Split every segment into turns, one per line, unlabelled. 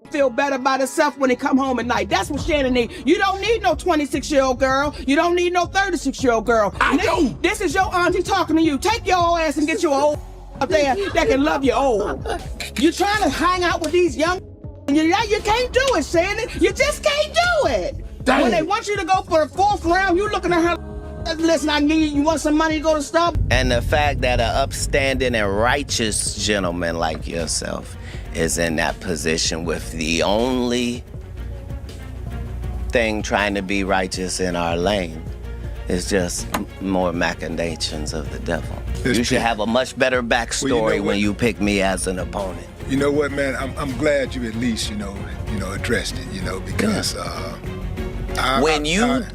feel better about herself when they come home at night. That's what Shannon needs. You don't need no 26-year-old girl. You don't need no 36-year-old girl.
I do.
This is your auntie talking to you. Take your old ass and get you an old up there that can love you old. You trying to hang out with these young you can't do it, Shannon. You just can't do it.
Dang.
When they want you to go for the 4th round, you looking at her, listen, I need you want some money to go to Starbucks?
And the fact that an upstanding and righteous gentleman like yourself is in that position with the only thing trying to be righteous in our lane is just more machinations of the devil. You should have a much better backstory when you pick me as an opponent.
You know what, man? I'm glad you at least, addressed it, because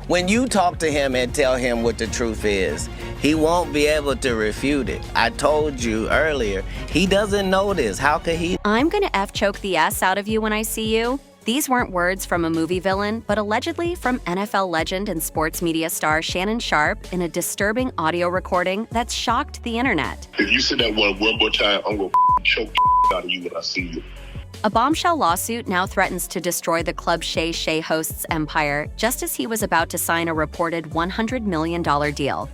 when you talk to him and tell him what the truth is, he won't be able to refute it. I told you earlier, he doesn't know this. How could he?
I'm gonna F-choke the S out of you when I see you. These weren't words from a movie villain, but allegedly from NFL legend and sports media star Shannon Sharpe in a disturbing audio recording that's shocked the internet.
If you say that one more time, I'm gonna choke the out of you when I see you.
A bombshell lawsuit now threatens to destroy the Club Shay Shay host's empire just as he was about to sign a reported $100 million deal.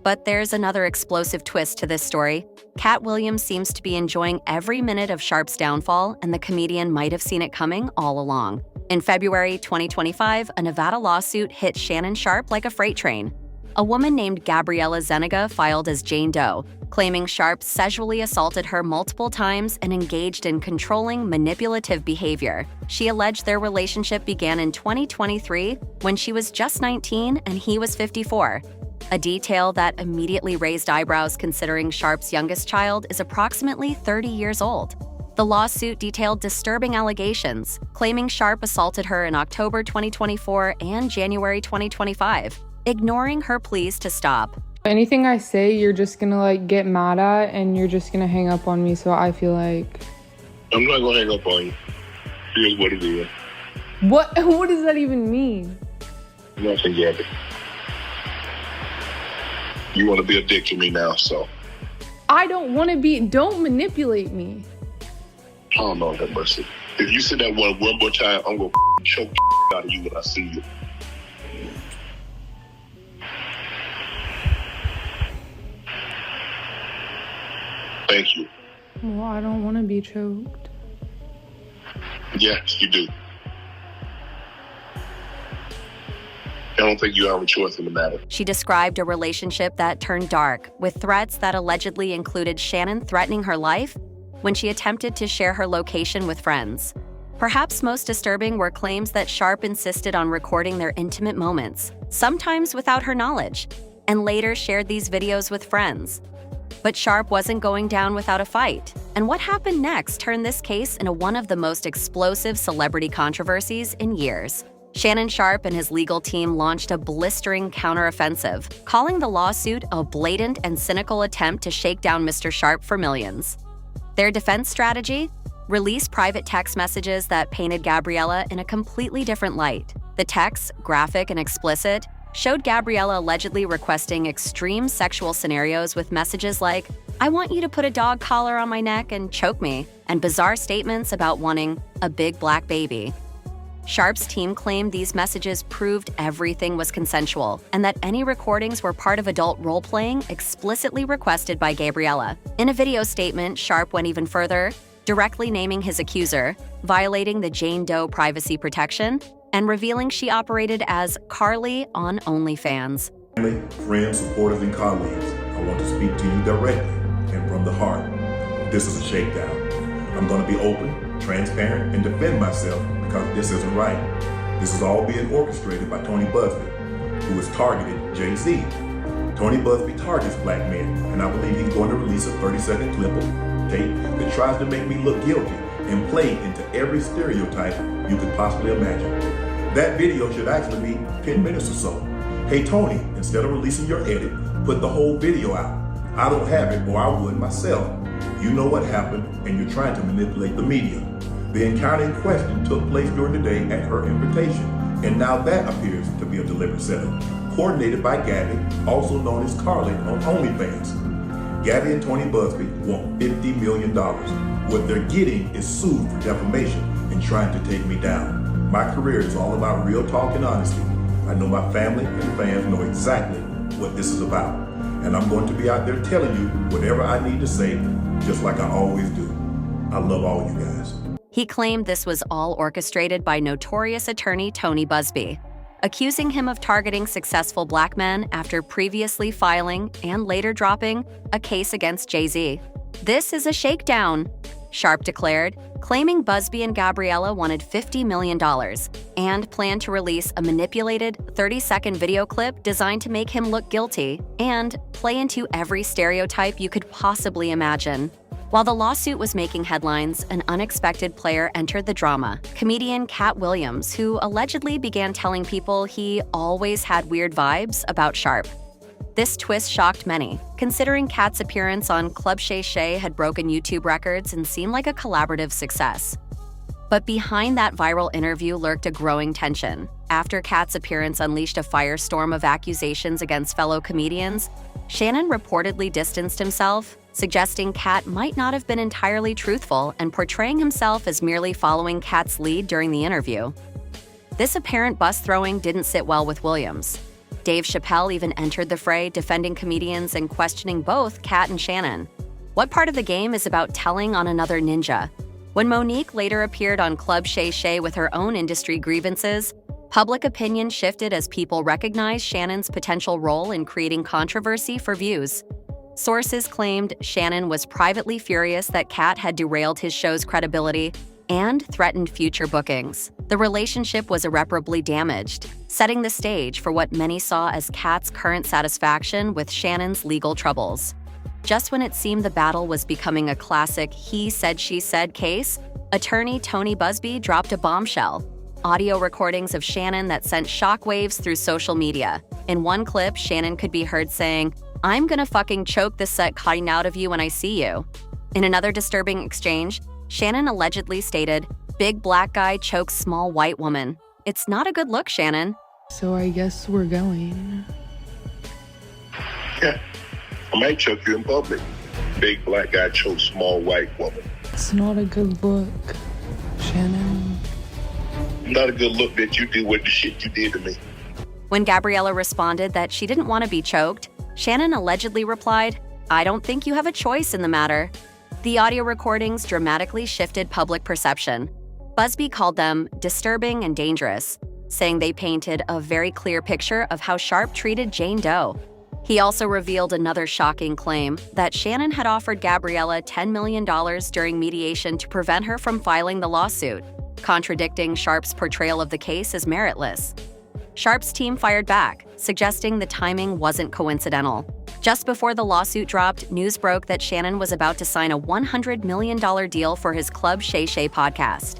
But there's another explosive twist to this story. Katt Williams seems to be enjoying every minute of Sharpe's downfall, and the comedian might have seen it coming all along. In February 2025, a Nevada lawsuit hit Shannon Sharpe like a freight train. A woman named Gabriella Zeniga filed as Jane Doe, claiming Sharpe sexually assaulted her multiple times and engaged in controlling, manipulative behavior. She alleged their relationship began in 2023 when she was just 19 and he was 54. A detail that immediately raised eyebrows considering Sharpe's youngest child is approximately 30 years old. The lawsuit detailed disturbing allegations, claiming Sharpe assaulted her in October 2024 and January 2025, ignoring her pleas to stop.
Anything I say, you're just gonna get mad at and you're just gonna hang up on me, so I feel like...
I'm not gonna hang up on you. Here's what it is.
What does that even mean?
Nothing, Gabby. You want to be a dick to me now, so.
I don't want to be. Don't manipulate me.
Oh, Lord have mercy. If you say that one more time, I'm going to choke the out of you when I see you. Thank you.
Well, I don't want to be choked.
Yes, you do. I don't think you have a choice in the matter.
She described a relationship that turned dark, with threats that allegedly included Shannon threatening her life when she attempted to share her location with friends. Perhaps most disturbing were claims that Sharpe insisted on recording their intimate moments, sometimes without her knowledge, and later shared these videos with friends. But Sharpe wasn't going down without a fight, and what happened next turned this case into one of the most explosive celebrity controversies in years. Shannon Sharpe and his legal team launched a blistering counteroffensive, calling the lawsuit a blatant and cynical attempt to shake down Mr. Sharpe for millions. Their defense strategy? Release private text messages that painted Gabriella in a completely different light. The texts, graphic and explicit, showed Gabriella allegedly requesting extreme sexual scenarios with messages like, "I want you to put a dog collar on my neck and choke me," and bizarre statements about wanting a big black baby. Sharpe's team claimed these messages proved everything was consensual and that any recordings were part of adult role-playing explicitly requested by Gabriella. In a video statement, Sharpe went even further, directly naming his accuser, violating the Jane Doe privacy protection, and revealing she operated as Carly on OnlyFans.
Family, friends, supporters, and colleagues, I want to speak to you directly and from the heart. This is a shakedown. I'm going to be open, transparent, and defend myself because this isn't right. This is all being orchestrated by Tony Busby, who has targeted Jay-Z. Tony Busby targets black men, and I believe he's going to release a 30-second clip of tape that tries to make me look guilty and play into every stereotype you could possibly imagine. That video should actually be 10 minutes or so. Hey Tony, instead of releasing your edit, put the whole video out. I don't have it, or I would myself. You know what happened, and you're trying to manipulate the media. The encounter in question took place during the day at her invitation, and now that appears to be a deliberate setup, coordinated by Gabby, also known as Carly on OnlyFans. Gabby and Tony Busby want $50 million. What they're getting is sued for defamation and trying to take me down. My career is all about real talk and honesty. I know my family and fans know exactly what this is about. And I'm going to be out there telling you whatever I need to say, just like I always do. I love all you guys.
He claimed this was all orchestrated by notorious attorney Tony Busby, accusing him of targeting successful black men after previously filing and later dropping a case against Jay-Z. "This is a shakedown," Sharpe declared, claiming Busby and Gabriella wanted $50 million and planned to release a manipulated 30-second video clip designed to make him look guilty and play into every stereotype you could possibly imagine. While the lawsuit was making headlines, an unexpected player entered the drama, comedian Katt Williams, who allegedly began telling people he always had weird vibes about Sharpe. This twist shocked many, considering Katt's appearance on Club Shay Shay had broken YouTube records and seemed like a collaborative success. But behind that viral interview lurked a growing tension. After Katt's appearance unleashed a firestorm of accusations against fellow comedians, Shannon reportedly distanced himself, suggesting Katt might not have been entirely truthful and portraying himself as merely following Katt's lead during the interview. This apparent bus-throwing didn't sit well with Williams. Dave Chappelle even entered the fray, defending comedians and questioning both Katt and Shannon. What part of the game is about telling on another ninja? When Monique later appeared on Club Shay Shay with her own industry grievances, public opinion shifted as people recognized Shannon's potential role in creating controversy for views. Sources claimed Shannon was privately furious that Katt had derailed his show's credibility and threatened future bookings. The relationship was irreparably damaged, setting the stage for what many saw as Katt's current satisfaction with Shannon's legal troubles. Just when it seemed the battle was becoming a classic he said, she said case, attorney Tony Busby dropped a bombshell. Audio recordings of Shannon that sent shockwaves through social media. In one clip, Shannon could be heard saying, "I'm gonna fucking choke this set cutting out of you when I see you." In another disturbing exchange, Shannon allegedly stated, "Big black guy chokes small white woman. It's not a good look, Shannon."
So I guess we're going.
Yeah, I might choke you in public. Big black guy chokes small white woman.
It's not a good look, Shannon.
Not a good look that you did with the shit you did to me.
When Gabriella responded that she didn't want to be choked, Shannon allegedly replied, "I don't think you have a choice in the matter." The audio recordings dramatically shifted public perception. Busby called them disturbing and dangerous, saying they painted a very clear picture of how Sharpe treated Jane Doe. He also revealed another shocking claim that Shannon had offered Gabriella $10 million during mediation to prevent her from filing the lawsuit, contradicting Sharpe's portrayal of the case as meritless. Sharpe's team fired back, suggesting the timing wasn't coincidental. Just before the lawsuit dropped, news broke that Shannon was about to sign a $100 million deal for his Club Shay Shay podcast.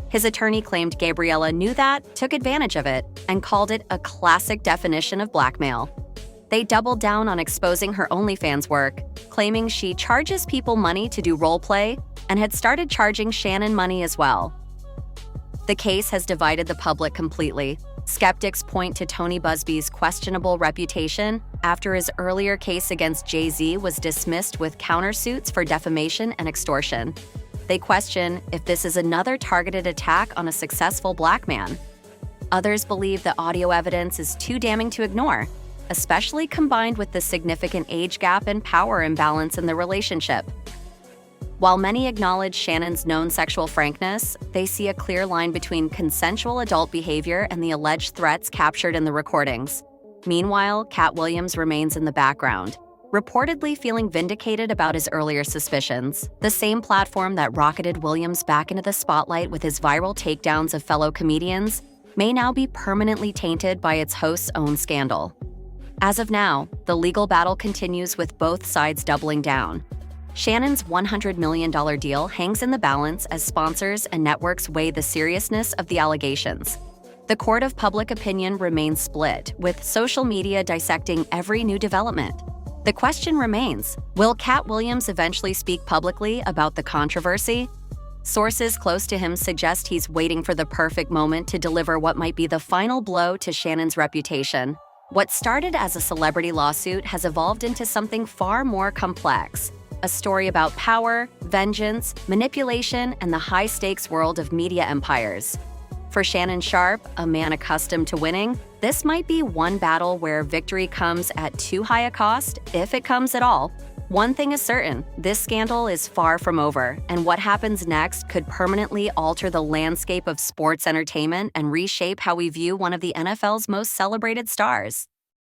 His attorney claimed Gabriella knew that, took advantage of it, and called it a classic definition of blackmail. They doubled down on exposing her OnlyFans work, claiming she charges people money to do role play and had started charging Shannon money as well. The case has divided the public completely. Skeptics point to Tony Busby's questionable reputation after his earlier case against Jay-Z was dismissed with countersuits for defamation and extortion. They question if this is another targeted attack on a successful black man. Others believe the audio evidence is too damning to ignore, especially combined with the significant age gap and power imbalance in the relationship. While many acknowledge Shannon's known sexual frankness, they see a clear line between consensual adult behavior and the alleged threats captured in the recordings. Meanwhile, Katt Williams remains in the background, reportedly feeling vindicated about his earlier suspicions. The same platform that rocketed Williams back into the spotlight with his viral takedowns of fellow comedians may now be permanently tainted by its host's own scandal. As of now, the legal battle continues with both sides doubling down. Shannon's $100 million deal hangs in the balance as sponsors and networks weigh the seriousness of the allegations. The court of public opinion remains split, with social media dissecting every new development. The question remains, will Katt Williams eventually speak publicly about the controversy? Sources close to him suggest he's waiting for the perfect moment to deliver what might be the final blow to Shannon's reputation. What started as a celebrity lawsuit has evolved into something far more complex. a story about power, vengeance, manipulation, and the high-stakes world of media empires. For Shannon Sharpe, a man accustomed to winning, this might be one battle where victory comes at too high a cost, if it comes at all. One thing is certain, this scandal is far from over, and what happens next could permanently alter the landscape of sports entertainment and reshape how we view one of the NFL's most celebrated stars.